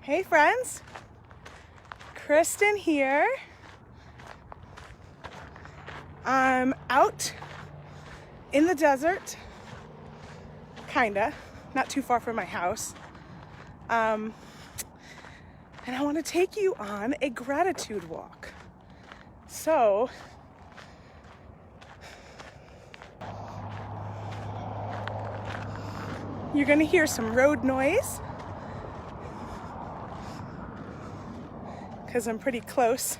Hey friends, Kristen here. I'm out in the desert, kinda, not too far from my house. And I want to take you on a gratitude walk. So, you're gonna hear some road noise because I'm pretty close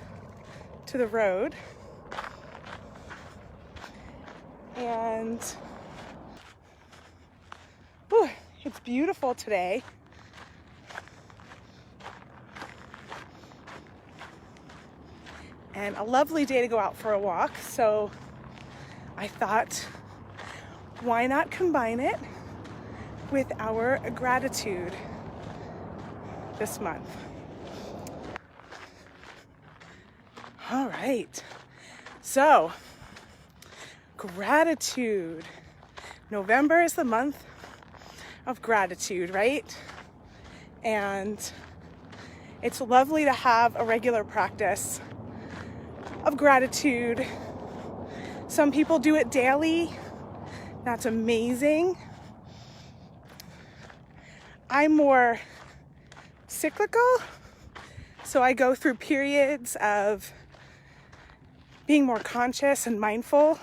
to the road. And it's beautiful today. And a lovely day to go out for a walk. So I thought, why not combine it with our gratitude this month? All right. So, gratitude. November is the month of gratitude, right? And it's lovely to have a regular practice of gratitude. Some people do it daily. That's amazing. I'm more cyclical, so I go through periods of being more conscious and mindful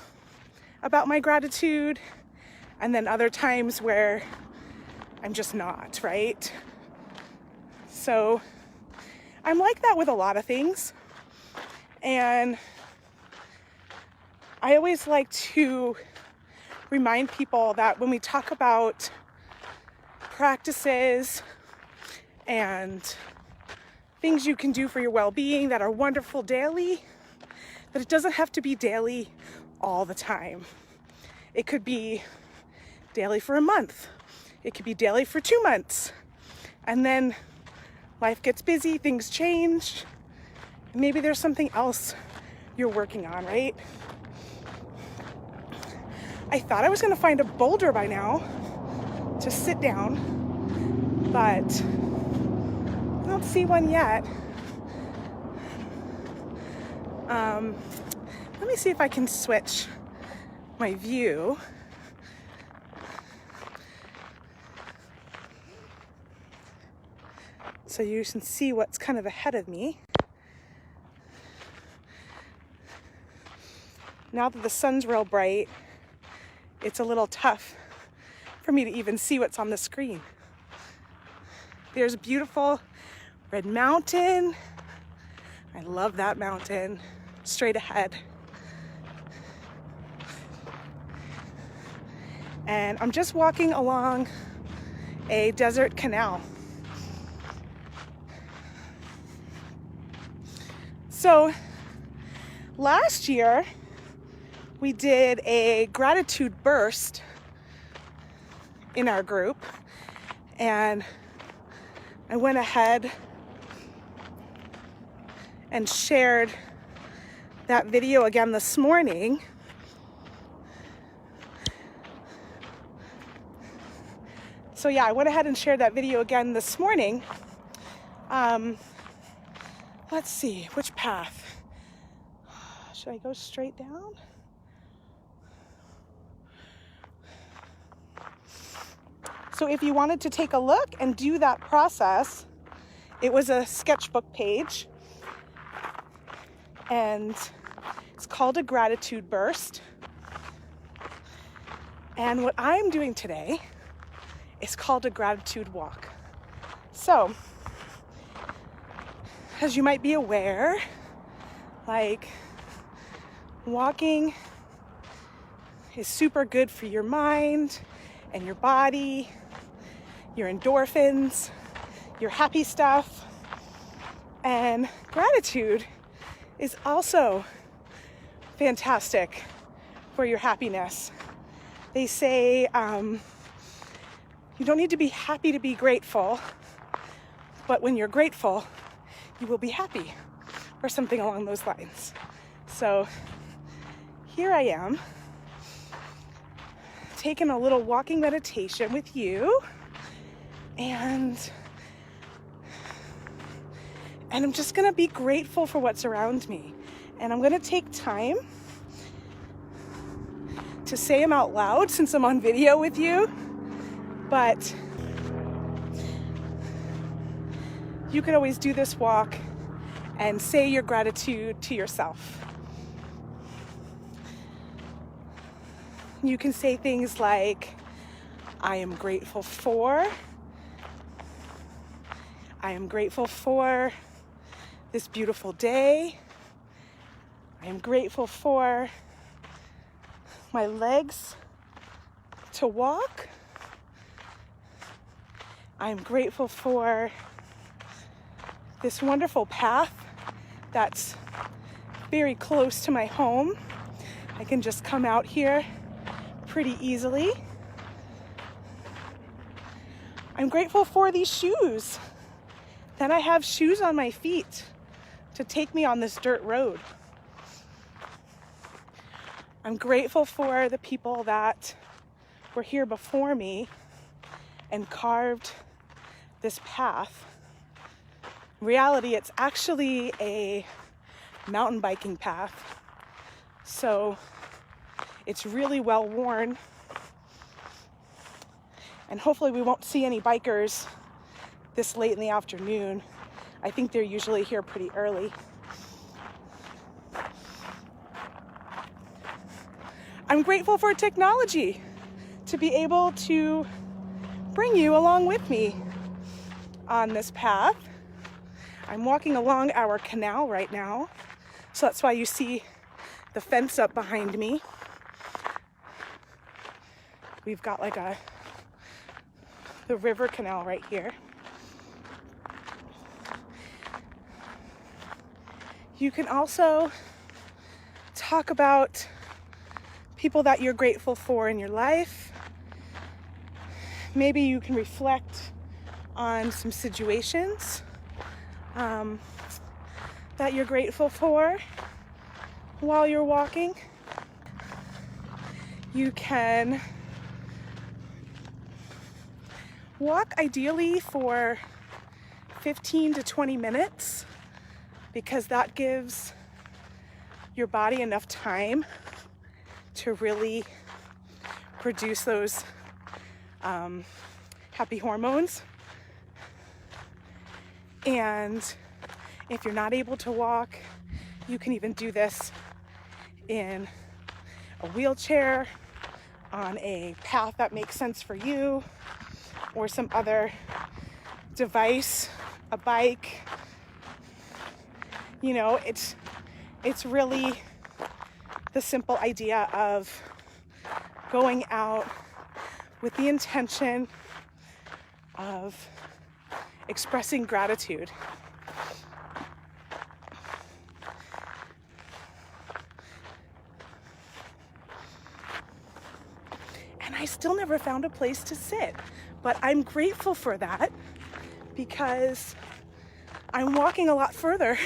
about my gratitude, and then other times where I'm just not, right? So I'm like that with a lot of things. And I always like to remind people that when we talk about practices and things you can do for your well-being that are wonderful daily, that it doesn't have to be daily all the time. It could be daily for a month. It could be daily for 2 months. And then life gets busy, things change. Maybe there's something else you're working on, right? I thought I was going to find a boulder by now to sit down, but I don't see one yet. Let me see if I can switch my view. So you can see what's kind of ahead of me. Now that the sun's real bright, it's a little tough for me to even see what's on the screen. There's a beautiful red mountain. I love that mountain. Straight ahead. And I'm just walking along a desert canal. So last year, we did a gratitude burst in our group, and I went ahead and shared that video again this morning. So yeah, I went ahead and shared that video again this morning. Let's see, which path? Should I go straight down? So if you wanted to take a look and do that process, it was a sketchbook page, and it's called a gratitude burst. And what I'm doing today is called a gratitude walk. So, as you might be aware, like, walking is super good for your mind and your body, your endorphins, your happy stuff. And gratitude is also fantastic for your happiness. They say you don't need to be happy to be grateful, but when you're grateful, you will be happy, or something along those lines. So here I am, taking a little walking meditation with you, and And I'm just gonna be grateful for what's around me. And I'm gonna take time to say them out loud since I'm on video with you. But you can always do this walk and say your gratitude to yourself. You can say things like, I am grateful for this beautiful day. I am grateful for my legs to walk. I am grateful for this wonderful path that's very close to my home. I can just come out here pretty easily. I'm grateful for these shoes. Then I have shoes on my feet to take me on this dirt road. I'm grateful for the people that were here before me and carved this path. In reality, it's actually a mountain biking path. So it's really well worn. And hopefully we won't see any bikers this late in the afternoon. I think they're usually here pretty early. I'm grateful for technology to be able to bring you along with me on this path. I'm walking along our canal right now, so that's why you see the fence up behind me. We've got like the river canal right here. You can also talk about people that you're grateful for in your life. Maybe you can reflect on some situations that you're grateful for while you're walking. You can walk ideally for 15 to 20 minutes because that gives your body enough time to really produce those happy hormones. And if you're not able to walk, you can even do this in a wheelchair, on a path that makes sense for you, or some other device, a bike. You know, it's really the simple idea of going out with the intention of expressing gratitude. And I still never found a place to sit, but I'm grateful for that because I'm walking a lot further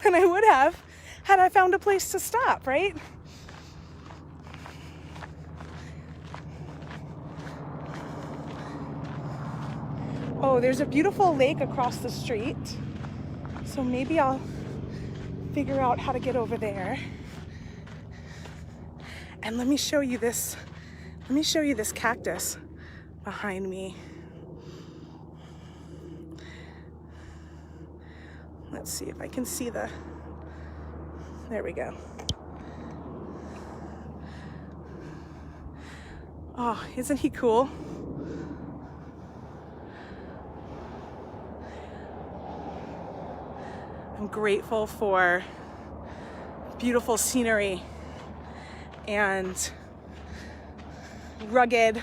than I would have had I found a place to stop, right? Oh, there's a beautiful lake across the street. So maybe I'll figure out how to get over there. And let me show you this cactus behind me. Let's see if I can see there we go. Oh, isn't he cool? I'm grateful for beautiful scenery and rugged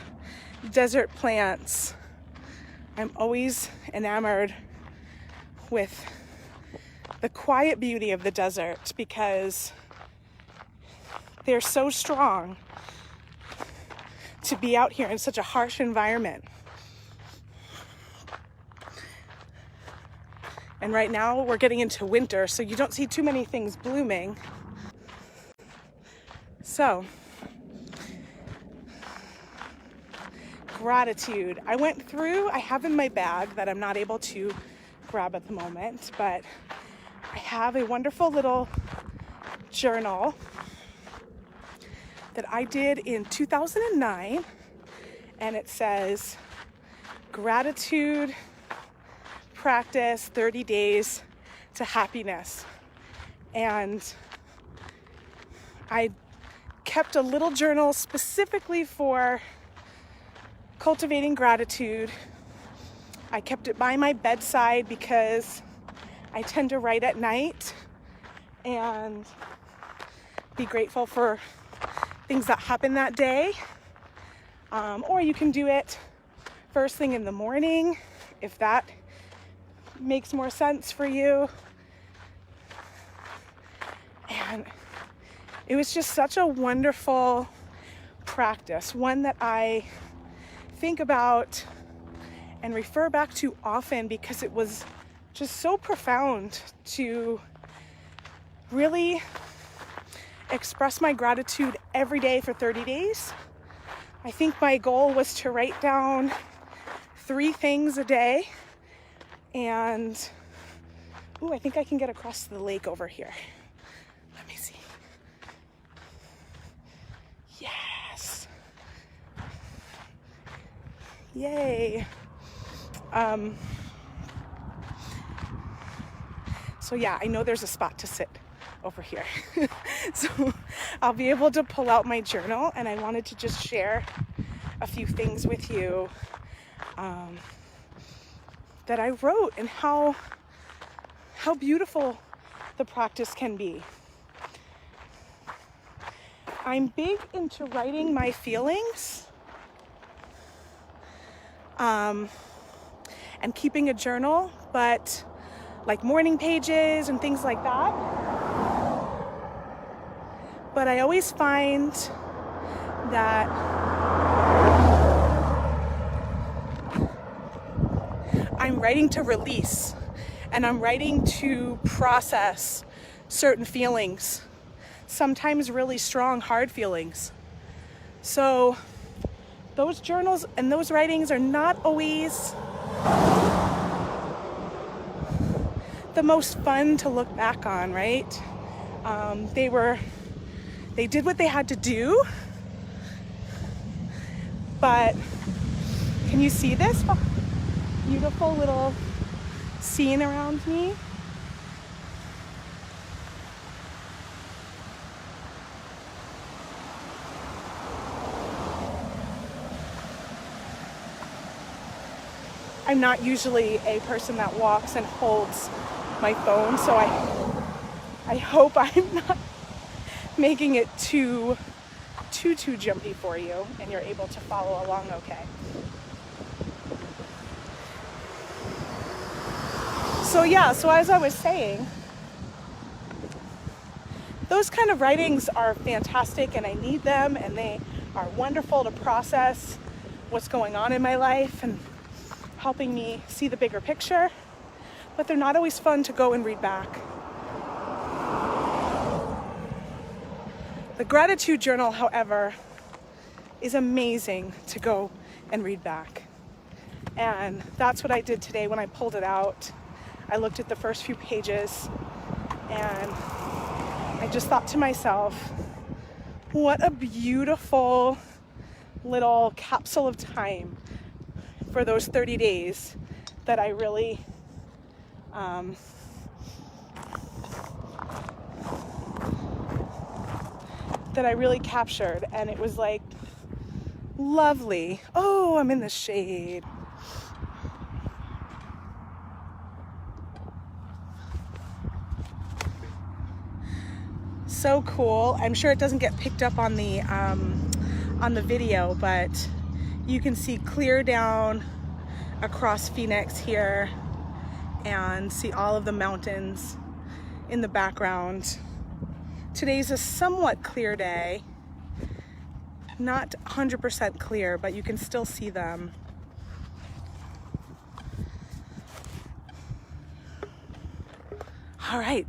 desert plants. I'm always enamored with the quiet beauty of the desert because they're so strong to be out here in such a harsh environment. And right now we're getting into winter, so you don't see too many things blooming. So, gratitude. I have in my bag that I'm not able to grab at the moment, but I have a wonderful little journal that I did in 2009, and it says gratitude practice 30 days to happiness. And I kept a little journal specifically for cultivating gratitude. I kept it by my bedside because I tend to write at night and be grateful for things that happen that day. Or you can do it first thing in the morning if that makes more sense for you. And it was just such a wonderful practice, one that I think about and refer back to often because it was just so profound to really express my gratitude every day for 30 days. I think my goal was to write down 3 things a day. And, I think I can get across the lake over here. Let me see. Yes. Yay. So yeah, I know there's a spot to sit over here. So I'll be able to pull out my journal, and I wanted to just share a few things with you that I wrote, and how beautiful the practice can be. I'm big into writing my feelings and keeping a journal, but like morning pages and things like that. But I always find that I'm writing to release, and I'm writing to process certain feelings, sometimes really strong, hard feelings. So those journals and those writings are not always the most fun to look back on, right? They did what they had to do, but can you see this beautiful little scene around me? I'm not usually a person that walks and holds my phone, so I hope I'm not making it too jumpy for you and you're able to follow along okay. So as I was saying, those kind of writings are fantastic, and I need them, and they are wonderful to process what's going on in my life and helping me see the bigger picture, but they're not always fun to go and read back. The gratitude journal, however, is amazing to go and read back. And that's what I did today when I pulled it out. I looked at the first few pages and I just thought to myself, what a beautiful little capsule of time for those 30 days that I really captured. And it was like lovely. Oh, I'm in the shade. So cool. I'm sure it doesn't get picked up on the video, but you can see clear down across Phoenix here and see all of the mountains in the background. Today's a somewhat clear day. Not 100% clear, but you can still see them. All right.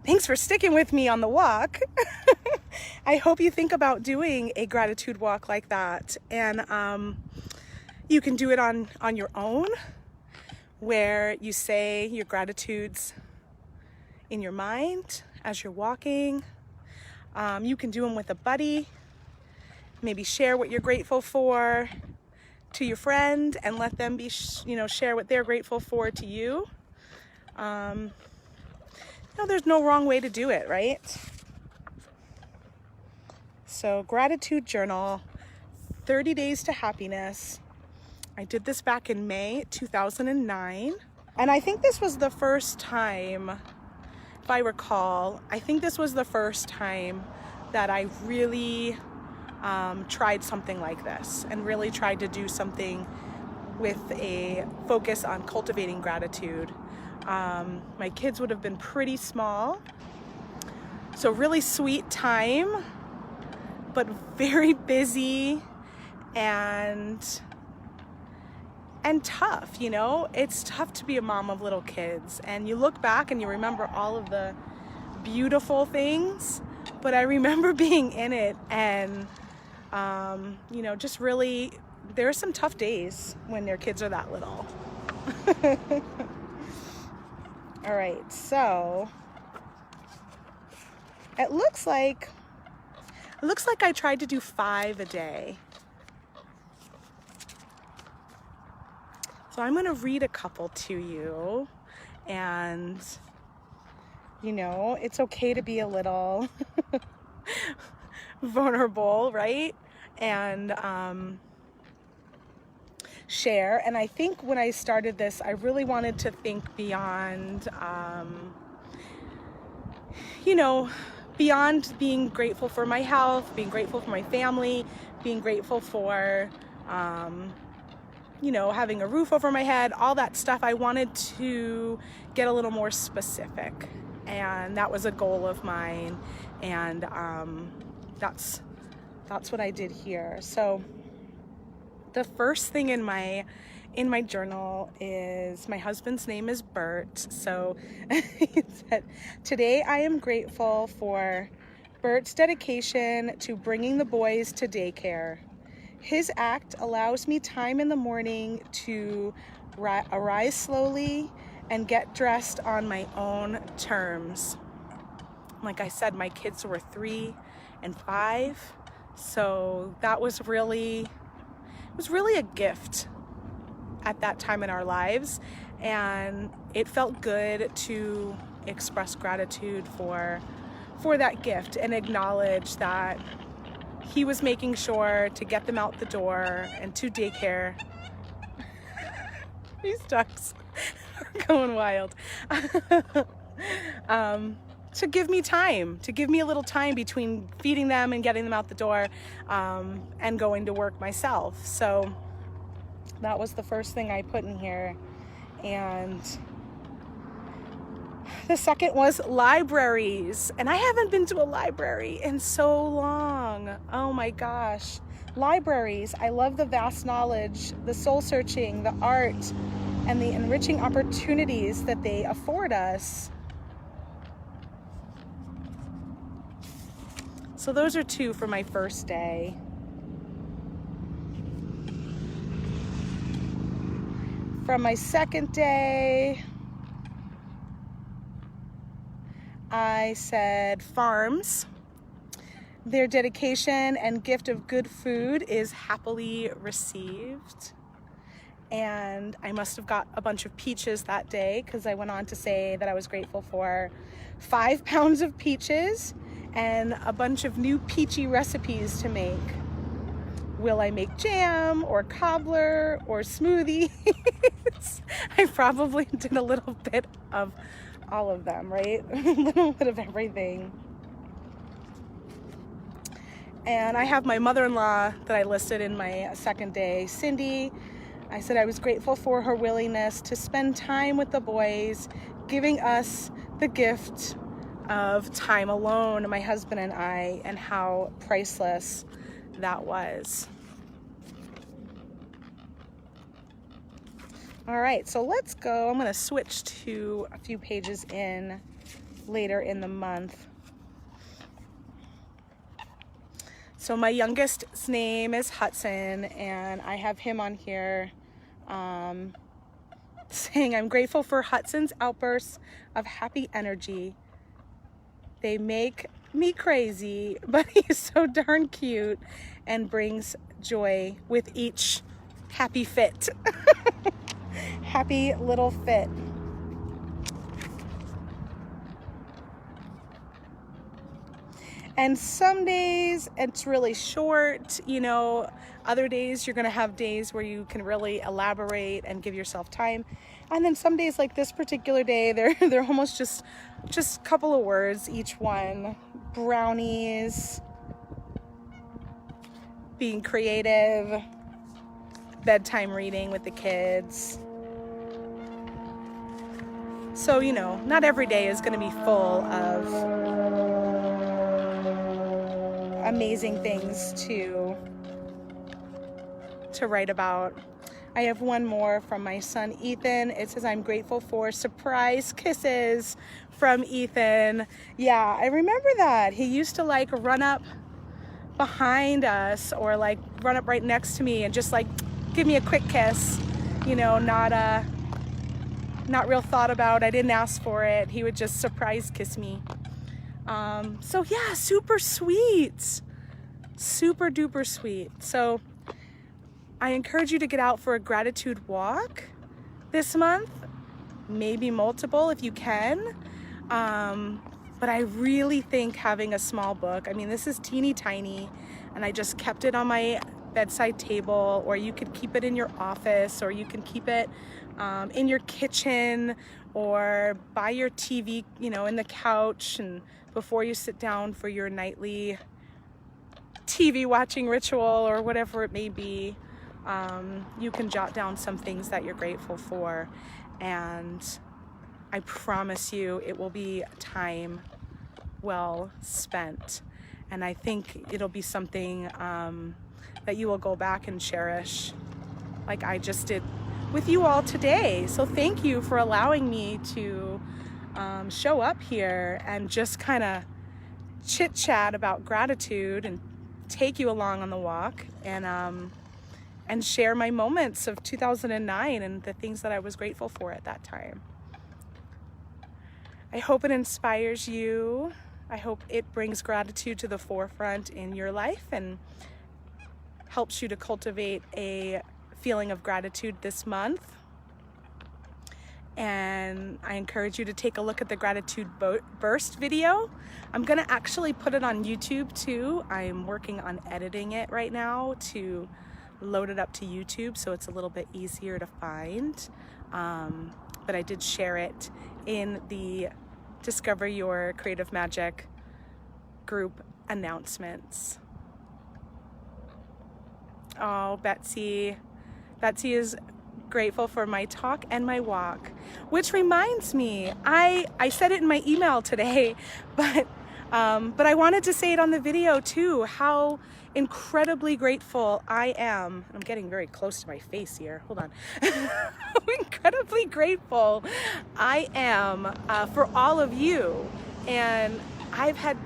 Thanks for sticking with me on the walk. I hope you think about doing a gratitude walk like that. And you can do it on your own, where you say your gratitudes in your mind as you're walking. You can do them with a buddy. Maybe share what you're grateful for to your friend and let them be, share what they're grateful for to you. There's no wrong way to do it, right? So gratitude journal, 30 days to happiness. I did this back in May 2009. And I think this was the first time, if I recall, this was the first time that I really tried something like this and really tried to do something with a focus on cultivating gratitude. My kids would have been pretty small, so really sweet time, but very busy and tough. It's tough to be a mom of little kids, and you look back and you remember all of the beautiful things, but I remember being in it and just really, there are some tough days when their kids are that little. All right, so it looks like I tried to do 5 a day. So I'm gonna read a couple to you, and it's okay to be a little vulnerable, right? And share. And I think when I started this, I really wanted to think beyond, beyond being grateful for my health, being grateful for my family, being grateful for, having a roof over my head, all that stuff. I wanted to get a little more specific, and that was a goal of mine. And that's what I did here. So the first thing in my journal is, my husband's name is Bert. So he said, today I am grateful for Bert's dedication to bringing the boys to daycare. His act allows me time in the morning to arise slowly and get dressed on my own terms. Like I said, my kids were 3 and 5. So that was really a gift at that time in our lives, and it felt good to express gratitude for that gift and acknowledge that he was making sure to get them out the door and to daycare. These ducks are going wild. To give me time, to give me a little time between feeding them and getting them out the door, and going to work myself. So that was the first thing I put in here. And the second was libraries. And I haven't been to a library in so long. Oh my gosh. Libraries. I love the vast knowledge, the soul searching, the art, and the enriching opportunities that they afford us. So those are 2 for my first day. From my second day, I said farms. Their dedication and gift of good food is happily received. And I must have got a bunch of peaches that day, because I went on to say that I was grateful for 5 pounds of peaches and a bunch of new peachy recipes to make. Will I make jam or cobbler or smoothies? I probably did a little bit of all of them, right? A little bit of everything. And I have my mother-in-law that I listed in my second day, Cindy. I said I was grateful for her willingness to spend time with the boys, giving us the gift of time alone, my husband and I, and how priceless that was. All right, so let's go. I'm going to switch to a few pages in later in the month. So my youngest's name is Hudson, and I have him on here saying, I'm grateful for Hudson's outbursts of happy energy. They make me crazy, but he's so darn cute and brings joy with each happy fit. Happy little fit. And some days it's really short, you know, other days you're gonna have days where you can really elaborate and give yourself time. And then some days like this particular day, they're almost just a couple of words each one. Brownies, being creative, bedtime reading with the kids. So, you know, not every day is gonna be full of amazing things to write about. I have one more from my son Ethan. It says, I'm grateful for surprise kisses from Ethan. Yeah, I remember that. He used to like run up behind us or like run up right next to me and just like give me a quick kiss, you know, not real thought about. I didn't ask for it. He would just surprise kiss me. So yeah, super sweet, super duper sweet. So I encourage you to get out for a gratitude walk this month, maybe multiple if you can. But I really think having a small book, I mean, this is teeny tiny and I just kept it on my bedside table, or you could keep it in your office, or you can keep it in your kitchen or by your TV, you know, in the couch, and before you sit down for your nightly TV watching ritual or whatever it may be, you can jot down some things that you're grateful for, and I promise you it will be time well spent. And I think it'll be something that you will go back and cherish like I just did with you all today. So thank you for allowing me to show up here and just kind of chit chat about gratitude and take you along on the walk and share my moments of 2009 and the things that I was grateful for at that time. I hope it inspires you. I hope it brings gratitude to the forefront in your life and helps you to cultivate a feeling of gratitude this month. And I encourage you to take a look at the gratitude burst video. I'm gonna actually put it on YouTube too. I'm working on editing it right now to load it up to YouTube so it's a little bit easier to find. But I did share it in the Discover Your Creative Magic group announcements. Oh, Betsy is grateful for my talk and my walk, which reminds me, I said it in my email today, but I wanted to say it on the video too, how incredibly grateful I am. I'm getting very close to my face here. Hold on. How incredibly grateful I am for all of you. And I've had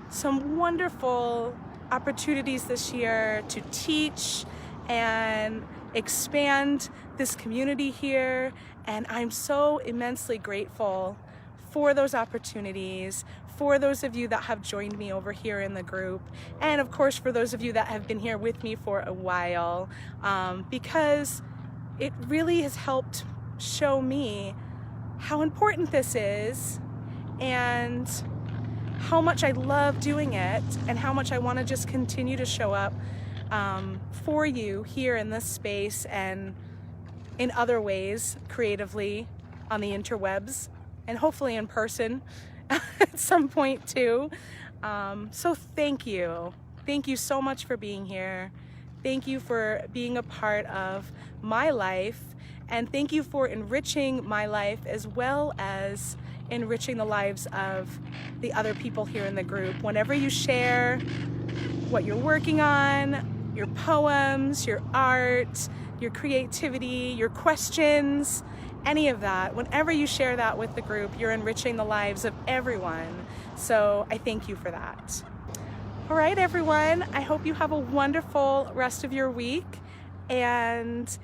some wonderful opportunities this year to teach and expand this community here, and I'm so immensely grateful for those opportunities, for those of you that have joined me over here in the group, and of course for those of you that have been here with me for a while, because it really has helped show me how important this is and how much I love doing it and how much I want to just continue to show up for you here in this space and in other ways creatively on the interwebs and hopefully in person at some point too. So thank you. Thank you so much for being here. Thank you for being a part of my life, and thank you for enriching my life as well as enriching the lives of the other people here in the group. Whenever you share what you're working on, your poems, your art, your creativity, your questions, any of that, whenever you share that with the group, you're enriching the lives of everyone. So I thank you for that. All right, everyone, I hope you have a wonderful rest of your week, and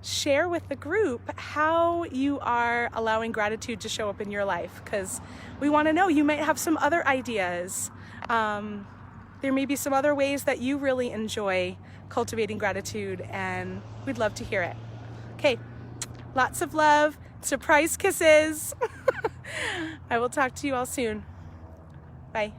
share with the group how you are allowing gratitude to show up in your life, because we want to know. You might have some other ideas. There may be some other ways that you really enjoy cultivating gratitude, and we'd love to hear it. Okay, lots of love, surprise kisses. I will talk to you all soon. Bye.